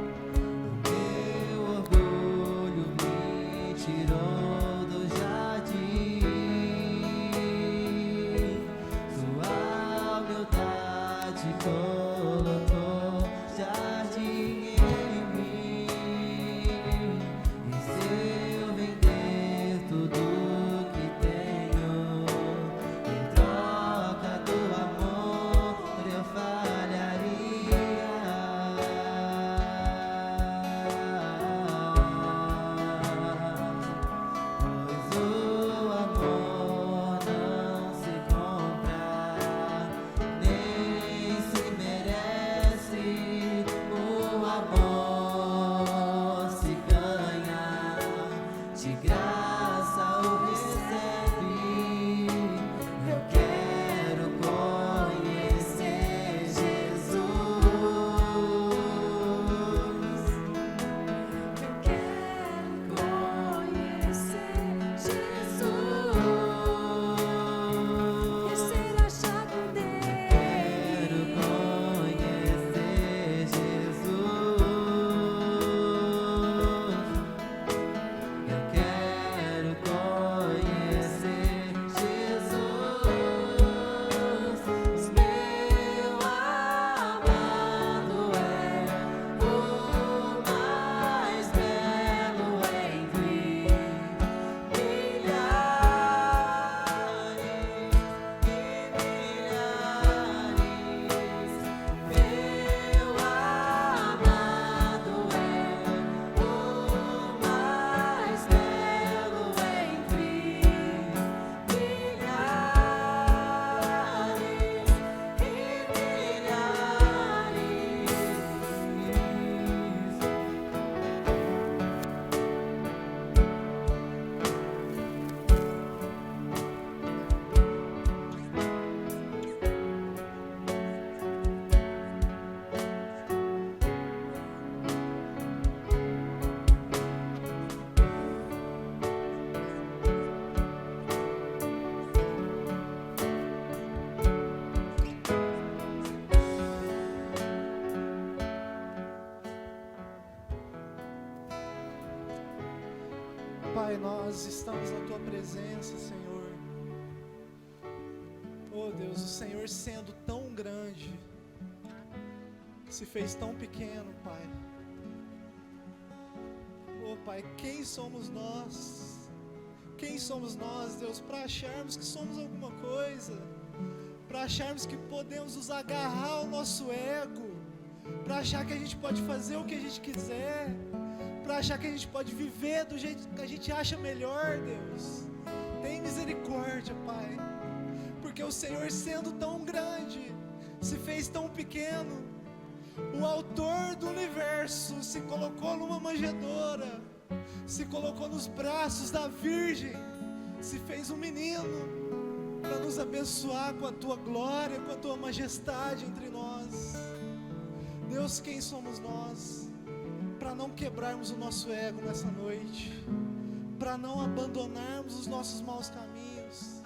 Tirou do jardim, sua humildade colocou jardim em mim. E se eu vender tudo que tenho nós estamos na Tua presença, Senhor. Oh Deus, o Senhor sendo tão grande, se fez tão pequeno, Pai. Oh Pai, quem somos nós? Quem somos nós, Deus, para acharmos que somos alguma coisa, para acharmos que podemos nos agarrar ao nosso ego, para achar que a gente pode fazer o que a gente quiser, para achar que a gente pode viver do jeito que a gente acha melhor, Deus. Tem misericórdia, Pai, porque o Senhor, sendo tão grande, se fez tão pequeno. O autor do universo se colocou numa manjedoura, se colocou nos braços da Virgem, se fez um menino para nos abençoar com a Tua glória, com a Tua majestade entre nós. Deus, quem somos nós para não quebrarmos o nosso ego nessa noite, para não abandonarmos os nossos maus caminhos,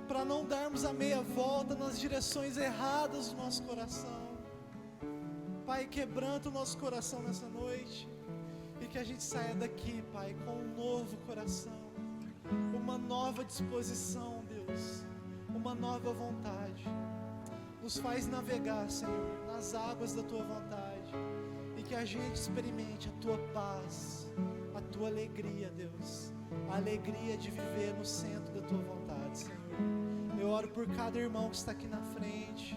para não darmos a meia volta nas direções erradas do nosso coração. Pai, quebranta o nosso coração nessa noite, e que a gente saia daqui, Pai, com um novo coração, uma nova disposição, Deus, uma nova vontade. Nos faz navegar, Senhor, nas águas da Tua vontade, e que a gente experimente a Tua paz, a Tua alegria, Deus, a alegria de viver no centro da Tua vontade, Senhor. Eu oro por cada irmão que está aqui na frente,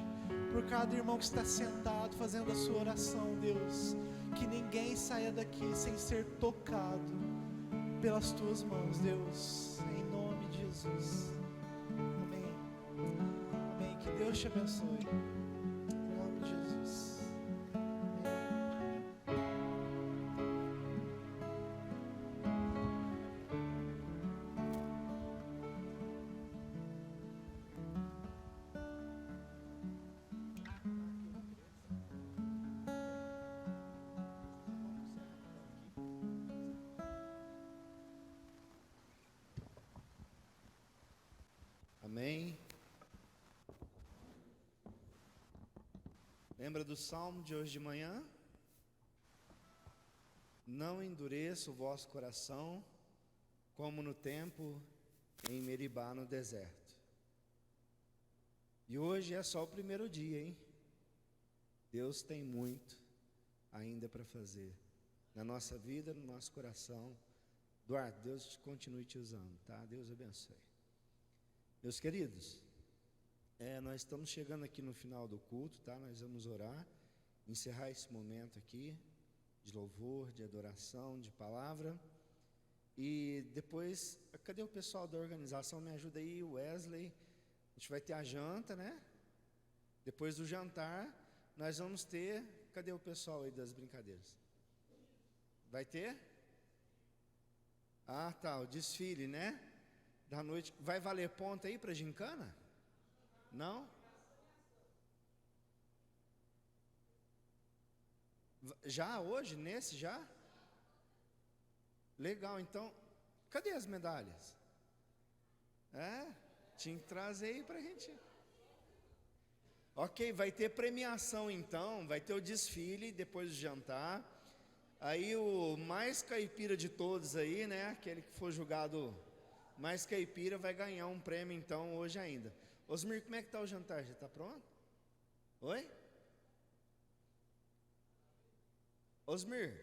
por cada irmão que está sentado fazendo a sua oração, Deus, que ninguém saia daqui sem ser tocado pelas Tuas mãos, Deus, em nome de Jesus. Amém. Amém. Que Deus te abençoe. Em nome de Jesus. Amém. Lembra do salmo de hoje de manhã? Não endureça o vosso coração, como no tempo em Meribá, no deserto. E hoje é só o primeiro dia, hein? Deus tem muito ainda para fazer na nossa vida, no nosso coração. Eduardo, Deus continue te usando, tá? Deus abençoe. Meus queridos, nós estamos chegando aqui no final do culto, tá? Nós vamos orar, encerrar esse momento aqui de louvor, de adoração, de palavra. E depois, cadê o pessoal da organização? Me ajuda aí, Wesley. A gente vai ter a janta, né? Depois do jantar, nós vamos ter... Cadê o pessoal aí das brincadeiras? Vai ter? Ah, tá, o desfile, né? Da noite. Vai valer ponto aí para gincana? Não? Já hoje, nesse já? Legal, então, cadê as medalhas? Tinha que trazer aí pra gente. Ok, vai ter premiação então, vai ter o desfile depois do jantar. Aí o mais caipira de todos aí, né? Aquele que for julgado mais caipira vai ganhar um prêmio então hoje ainda. Osmir, como é que está o jantar? Já está pronto? Oi? Osmir?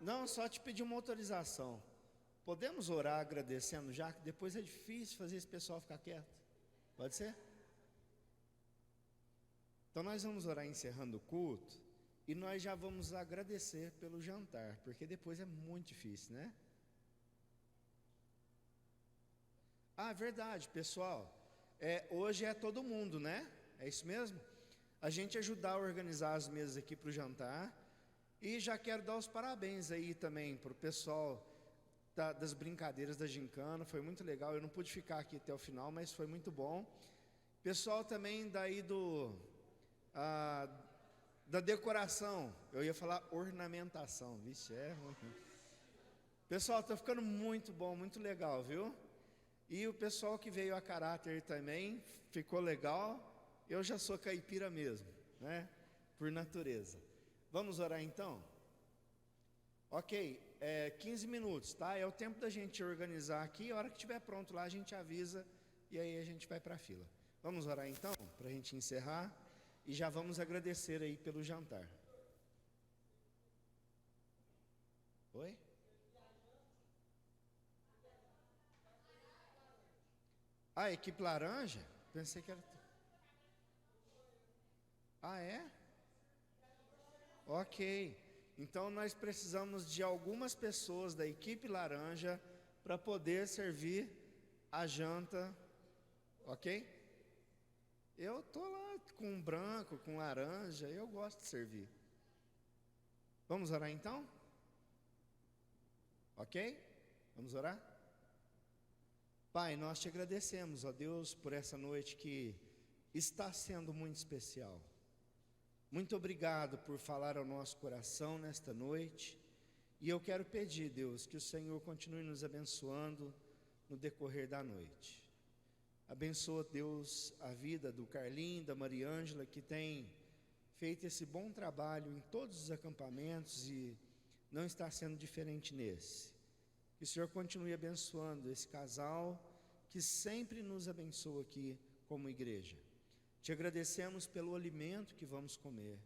Não, só te pedir uma autorização. Podemos orar agradecendo já, que depois é difícil fazer esse pessoal ficar quieto. Pode ser? Então nós vamos orar encerrando o culto e nós já vamos agradecer pelo jantar, porque depois é muito difícil, né? Ah, verdade, pessoal. Hoje é todo mundo, né? É isso mesmo? A gente ajudar a organizar as mesas aqui para o jantar. E já quero dar os parabéns aí também para o pessoal das brincadeiras da gincana. Foi muito legal. Eu não pude ficar aqui até o final, mas foi muito bom. Pessoal também daí da decoração. Eu ia falar ornamentação. Vixe, Pessoal, está ficando muito bom, muito legal, viu? E o pessoal que veio a caráter também, ficou legal. Eu já sou caipira mesmo, né? Por natureza. Vamos orar então? Ok. 15 minutos, tá? É o tempo da gente organizar aqui. A hora que estiver pronto lá, a gente avisa e aí a gente vai para a fila. Vamos orar então, para a gente encerrar. E já vamos agradecer aí pelo jantar. Oi? Ah, equipe laranja? Pensei que era... Ah, é? Ok. Então nós precisamos de algumas pessoas da equipe laranja para poder servir a janta, ok? Eu tô lá com branco, com laranja, eu gosto de servir. Vamos orar então? Ok? Vamos orar? Pai, nós te agradecemos, ó Deus, por essa noite que está sendo muito especial. Muito obrigado por falar ao nosso coração nesta noite. E eu quero pedir, Deus, que o Senhor continue nos abençoando no decorrer da noite. Abençoa, Deus, a vida do Carlinho, da Mariângela, que tem feito esse bom trabalho em todos os acampamentos e não está sendo diferente nesse. Que o Senhor continue abençoando esse casal que sempre nos abençoa aqui como igreja. Te agradecemos pelo alimento que vamos comer.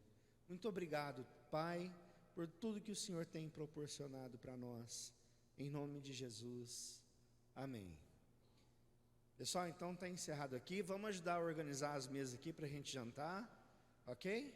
Muito obrigado, Pai, por tudo que o Senhor tem proporcionado para nós. Em nome de Jesus. Amém. Pessoal, então está encerrado aqui. Vamos ajudar a organizar as mesas aqui para a gente jantar, ok?